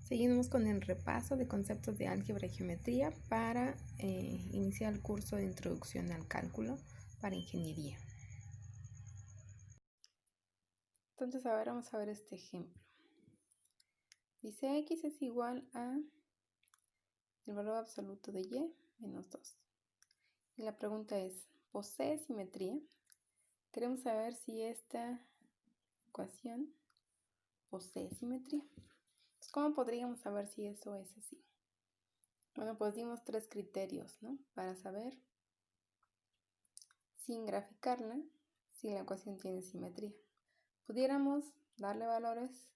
Seguimos con el repaso de conceptos de álgebra y geometría para iniciar el curso de introducción al cálculo para ingeniería. Entonces ahora vamos a ver este ejemplo. Dice x es igual a el valor absoluto de y menos 2. Y la pregunta es, ¿posee simetría? Queremos saber si esta ecuación posee simetría. Entonces, ¿cómo podríamos saber si eso es así? Bueno, pues dimos 3 criterios, ¿no? Para saber, sin graficarla, si la ecuación tiene simetría. Pudiéramos darle valores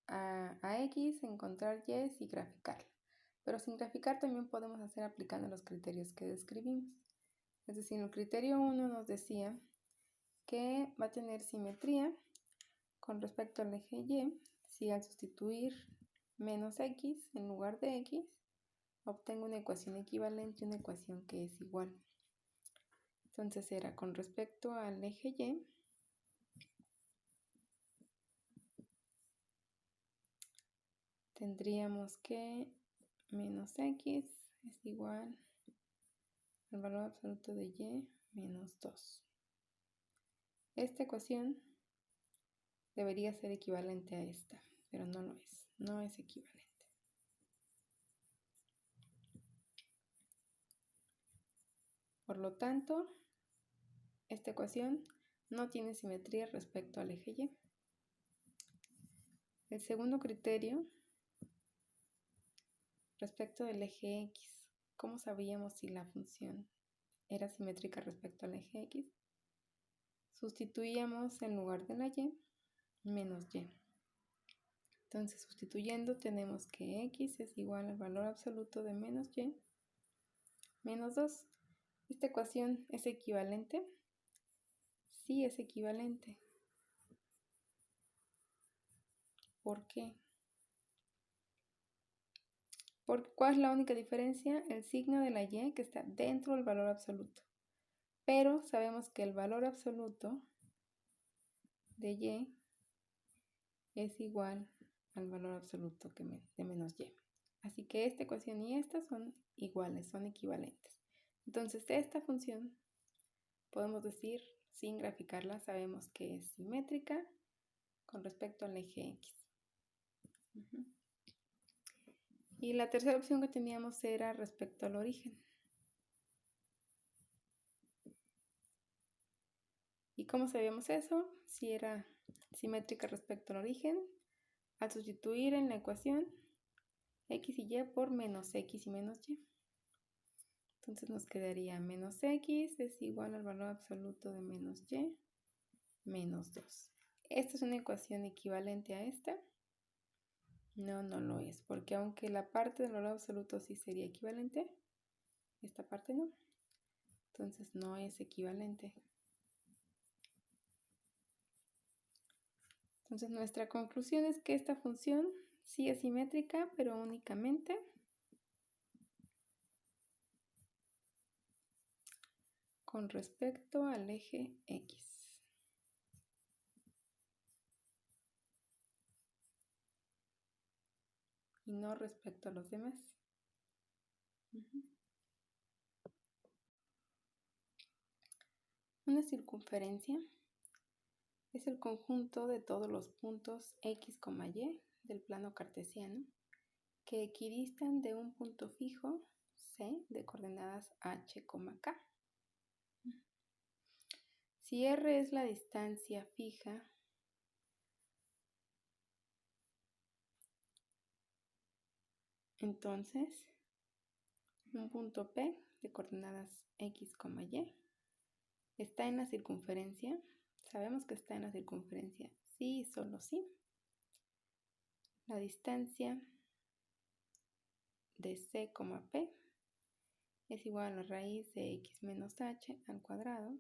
a x, encontrar y y graficarla. Pero sin graficar también podemos hacer aplicando los criterios que describimos. Es decir, el criterio 1 nos decía que va a tener simetría con respecto al eje y si al sustituir menos x en lugar de x obtengo una ecuación equivalente, una ecuación que es igual. Entonces era con respecto al eje y tendríamos que menos x es igual al valor absoluto de y menos 2. Esta ecuación debería ser equivalente a esta, pero no lo es, no es equivalente. Por lo tanto, esta ecuación no tiene simetría respecto al eje y. El segundo criterio, respecto del eje x, ¿cómo sabíamos si la función era simétrica respecto al eje x? Sustituíamos en lugar de la y, menos y. Entonces, sustituyendo, tenemos que x es igual al valor absoluto de menos y menos 2. ¿Esta ecuación es equivalente? Sí, es equivalente. ¿Por qué? ¿Cuál es la única diferencia? El signo de la y que está dentro del valor absoluto. Pero sabemos que el valor absoluto de y es igual al valor absoluto de menos y. Así que esta ecuación y esta son iguales, son equivalentes. Entonces, esta función, podemos decir, sin graficarla, sabemos que es simétrica con respecto al eje x. Y la tercera opción que teníamos era respecto al origen. ¿Y cómo sabíamos eso? Si era simétrica respecto al origen, al sustituir en la ecuación x y y por menos x y menos y. Entonces nos quedaría menos x es igual al valor absoluto de menos y menos 2. ¿Esta es una ecuación equivalente a esta? No, no lo es, porque aunque la parte del valor absoluto sí sería equivalente, esta parte no. Entonces no es equivalente. Entonces nuestra conclusión es que esta función sí es simétrica, pero únicamente con respecto al eje x. Y no respecto a los demás. Una circunferencia es el conjunto de todos los puntos x, y del plano cartesiano que equidistan de un punto fijo C de coordenadas h, k. Si r es la distancia fija entonces un punto P de coordenadas x, y está en la circunferencia. Sabemos que está en la circunferencia sí y solo sí. La distancia de C, P es igual a la raíz de x menos h al cuadrado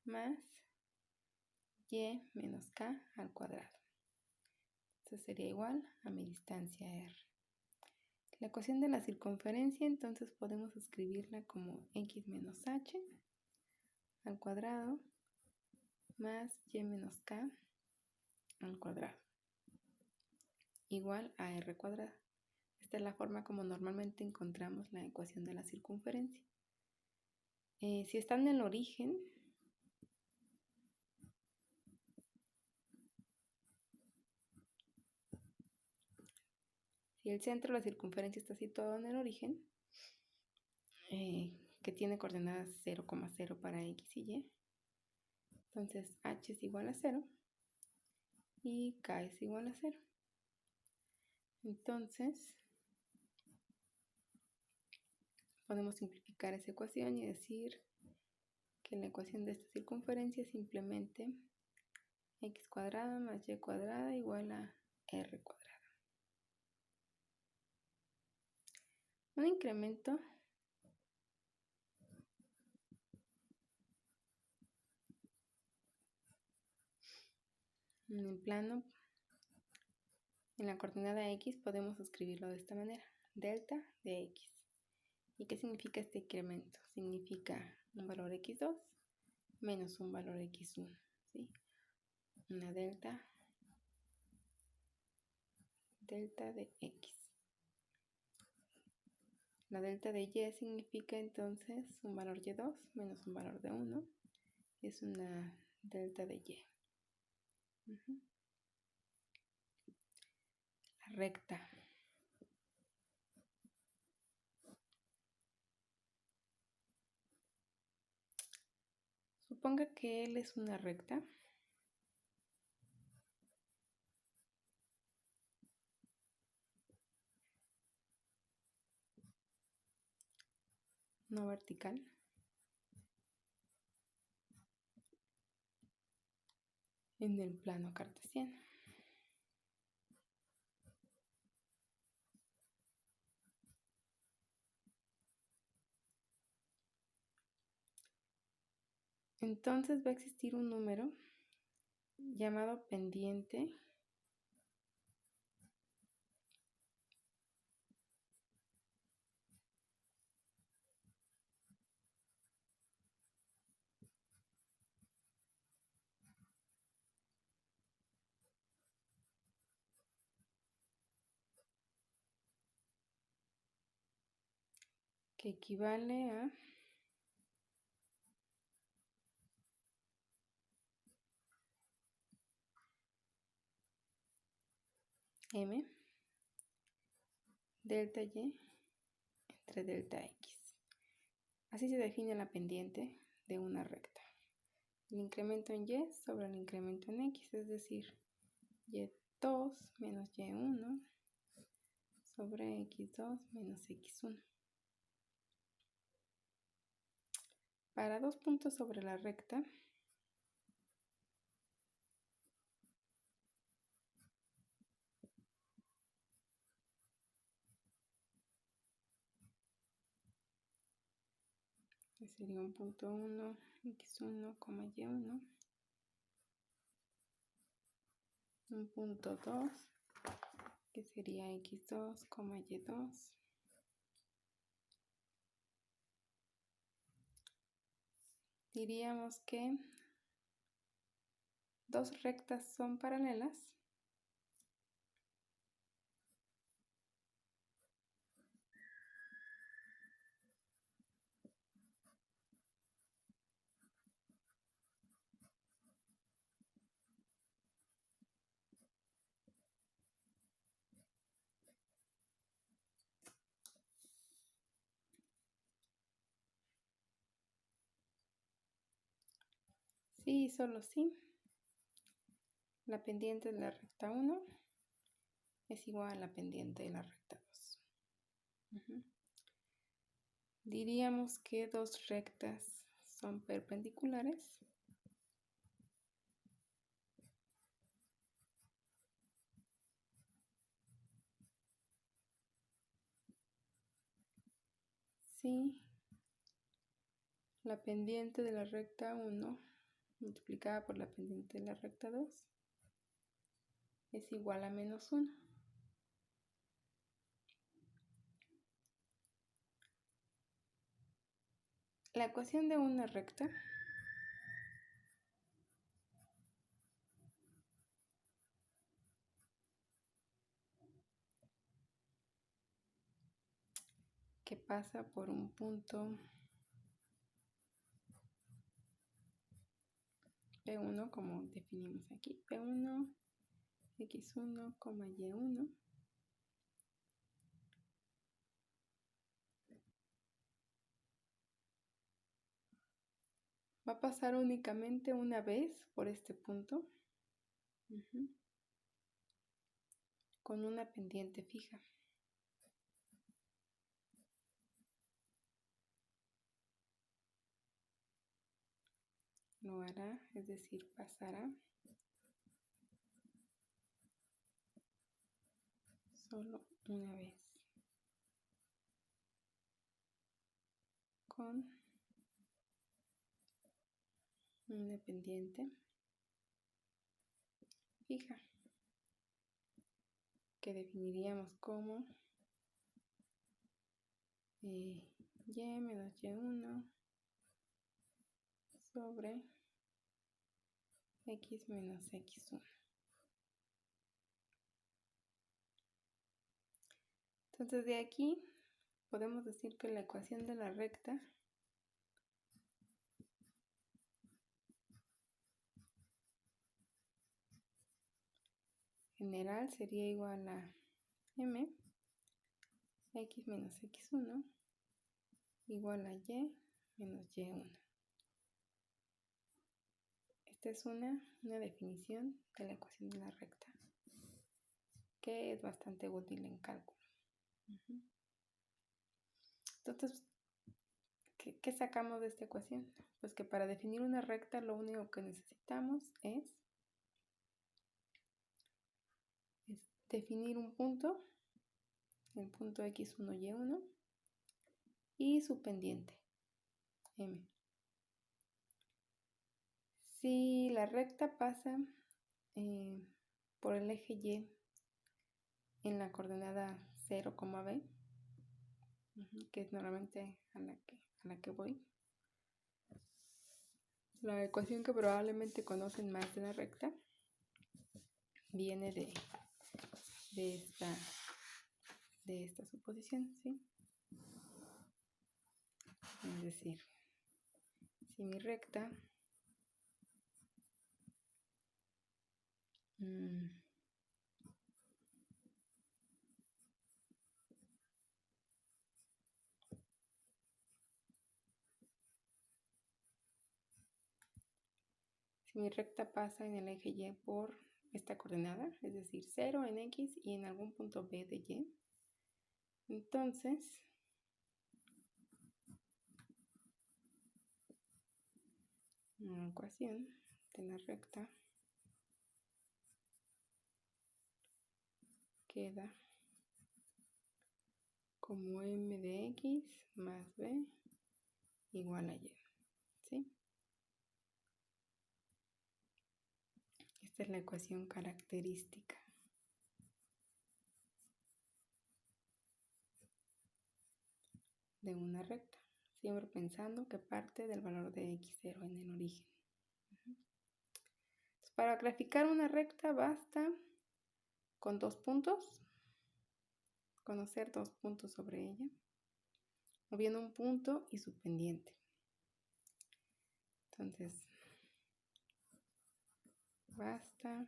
más y menos k al cuadrado. Esto sería igual a mi distancia r. La ecuación de la circunferencia entonces podemos escribirla como x menos h al cuadrado más y menos k al cuadrado igual a r cuadrado. Esta es la forma como normalmente encontramos la ecuación de la circunferencia. Si está en el origen, si el centro de la circunferencia está situado en el origen, que tiene coordenadas 0,0 para x y y, entonces h es igual a 0 y k es igual a 0. Entonces, podemos simplificar esa ecuación y decir que la ecuación de esta circunferencia es simplemente x cuadrada más y cuadrada igual a r cuadrada. Un incremento en el plano, en la coordenada x, podemos escribirlo de esta manera: delta de x. ¿Y qué significa este incremento? Significa un valor x2 menos un valor x1, ¿sí? Una delta de x. La delta de y significa entonces un valor y2 menos un valor de 1. Es una delta de y. La recta. Suponga que L es una recta. No vertical. En el plano cartesiano. Entonces va a existir un número llamado pendiente que equivale a m delta y entre delta x. Así se define la pendiente de una recta. El incremento en y sobre el incremento en x, es decir, y2 menos y1 sobre x2 menos x1. Para dos puntos sobre la recta, que sería un punto 1, x1, y1, un punto 2, que sería x2, y2, diríamos que dos rectas son paralelas sí y solo sí. La pendiente de la recta 1 es igual a la pendiente de la recta 2. Diríamos que dos rectas son perpendiculares. Si la pendiente de la recta 1 multiplicada por la pendiente de la recta 2 es igual a menos 1. La ecuación de una recta que pasa por un punto P1, como definimos aquí, P1, X1, Y1. Va a pasar únicamente una vez por este punto, con una pendiente fija. Lo hará, es decir, pasará solo una vez con una pendiente fija, que definiríamos como y menos y1 sobre x menos x1. Entonces de aquí podemos decir que la ecuación de la recta general sería igual a m x menos x1 igual a y menos y1. Esta es una definición de la ecuación de la recta, que es bastante útil en cálculo. Entonces, ¿qué sacamos de esta ecuación? Pues que para definir una recta lo único que necesitamos es definir un punto, el punto x1, y1, y su pendiente, m. Si la recta pasa por el eje y en la coordenada 0, b, que es normalmente a la que voy, la ecuación que probablemente conocen más de la recta viene de esta suposición, ¿sí? Es decir, si mi recta si mi recta pasa en el eje y por esta coordenada, es decir, 0 en x y en algún punto b de y, entonces la ecuación de la recta queda como m de x más b igual a y, ¿sí? Esta es la ecuación característica de una recta, siempre pensando que parte del valor de x0 en el origen. Entonces, para graficar una recta basta con 2 puntos, conocer 2 puntos sobre ella, o bien un punto y su pendiente. Entonces, basta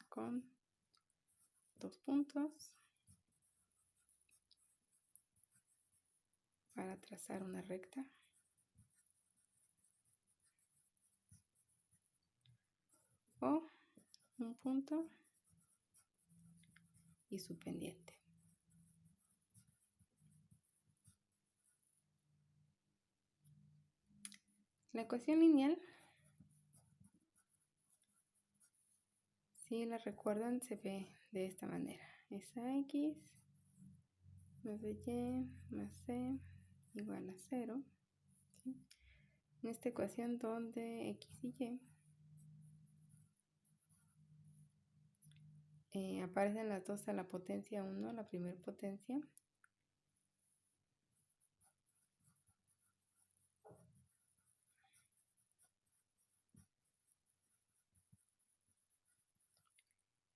con 2 puntos para trazar una recta. O un punto y su pendiente. La ecuación lineal, si la recuerdan, se ve de esta manera. Es ax más y más c igual a 0. ¿Sí? En esta ecuación donde x y y aparecen las dos a la potencia 1, la primera potencia.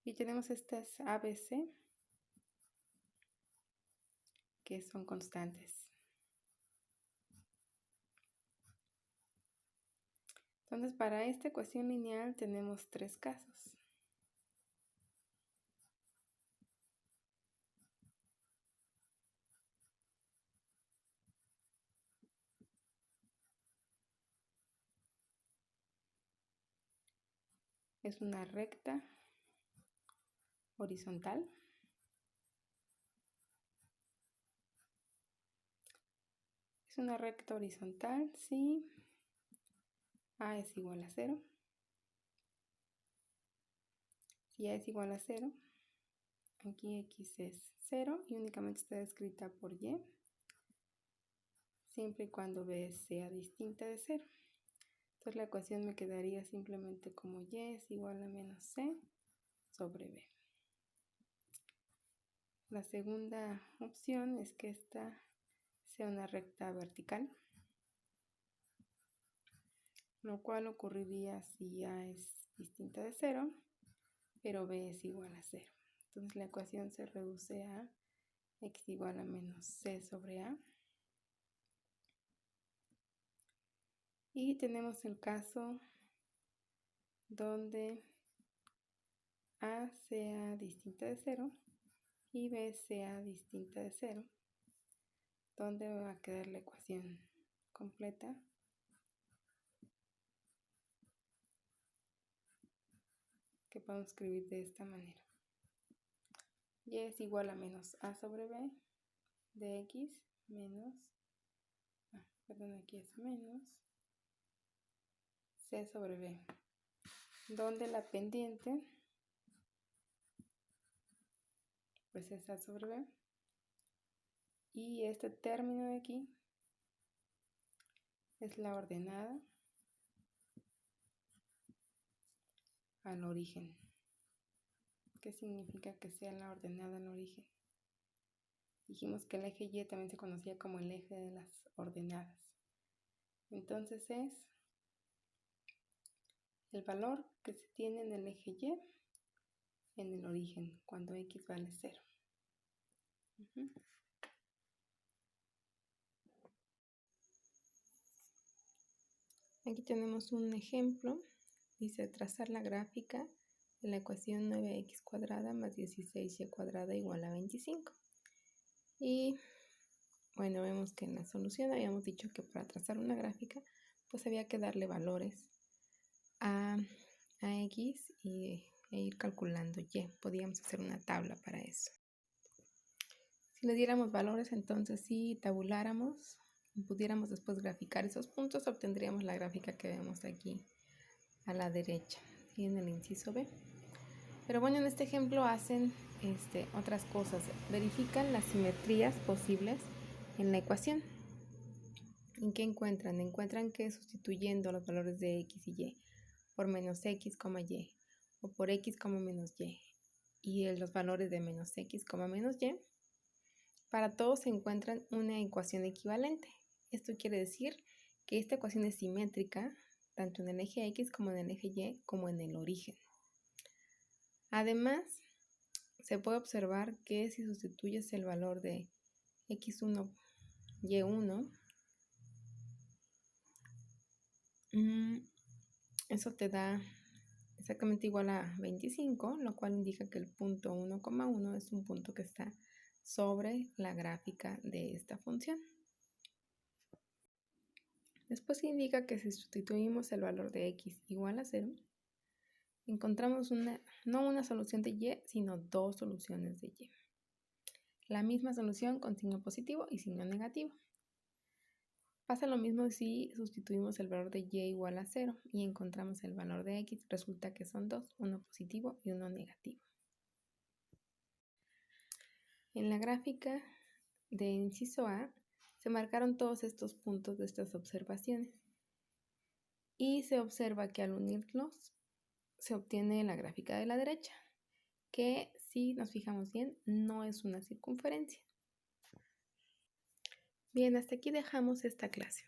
Y tenemos estas ABC, que son constantes. Entonces, para esta ecuación lineal tenemos 3 casos. Es una recta horizontal. Es una recta horizontal si A es igual a 0. Si A es igual a 0, aquí X es 0 y únicamente está descrita por Y, siempre y cuando B sea distinta de 0. Entonces la ecuación me quedaría simplemente como Y es igual a menos C sobre B. La segunda opción es que esta sea una recta vertical, lo cual ocurriría si A es distinta de 0, pero B es igual a 0. Entonces la ecuación se reduce a X igual a menos C sobre A. Y tenemos el caso donde A sea distinta de 0 y B sea distinta de 0, donde va a quedar la ecuación completa que podemos escribir de esta manera. Y es igual a menos A sobre B de X menos, aquí es menos C sobre B, donde la pendiente pues es A sobre B y este término de aquí es la ordenada al origen. ¿Qué significa que sea la ordenada al origen? Dijimos que el eje Y también se conocía como el eje de las ordenadas. Entonces es el valor que se tiene en el eje Y en el origen, cuando X vale 0. Aquí tenemos un ejemplo. Dice trazar la gráfica de la ecuación 9x cuadrada más 16y cuadrada igual a 25. Y bueno, vemos que en la solución habíamos dicho que para trazar una gráfica pues había que darle valores a X e ir calculando Y. Podíamos hacer una tabla para eso. Si le diéramos valores, entonces si tabuláramos y pudiéramos después graficar esos puntos, obtendríamos la gráfica que vemos aquí a la derecha y en el inciso B. Pero bueno, en este ejemplo hacen otras cosas. Verifican las simetrías posibles en la ecuación. ¿En qué encuentran? Encuentran que sustituyendo los valores de X y Y por menos X, Y o por X, menos Y los valores de menos X, menos Y, para todos se encuentran una ecuación equivalente. Esto quiere decir que esta ecuación es simétrica tanto en el eje X como en el eje Y como en el origen. Además, se puede observar que si sustituyes el valor de X1, Y1, eso te da exactamente igual a 25, lo cual indica que el punto 1,1 es un punto que está sobre la gráfica de esta función. Después indica que si sustituimos el valor de X igual a 0, encontramos no una solución de Y, sino dos soluciones de Y. La misma solución con signo positivo y signo negativo. Pasa lo mismo si sustituimos el valor de Y igual a 0 y encontramos el valor de X. Resulta que son dos, uno positivo y uno negativo. En la gráfica de inciso A se marcaron todos estos puntos de estas observaciones y se observa que al unirlos se obtiene la gráfica de la derecha, que si nos fijamos bien no es una circunferencia. Bien, hasta aquí dejamos esta clase.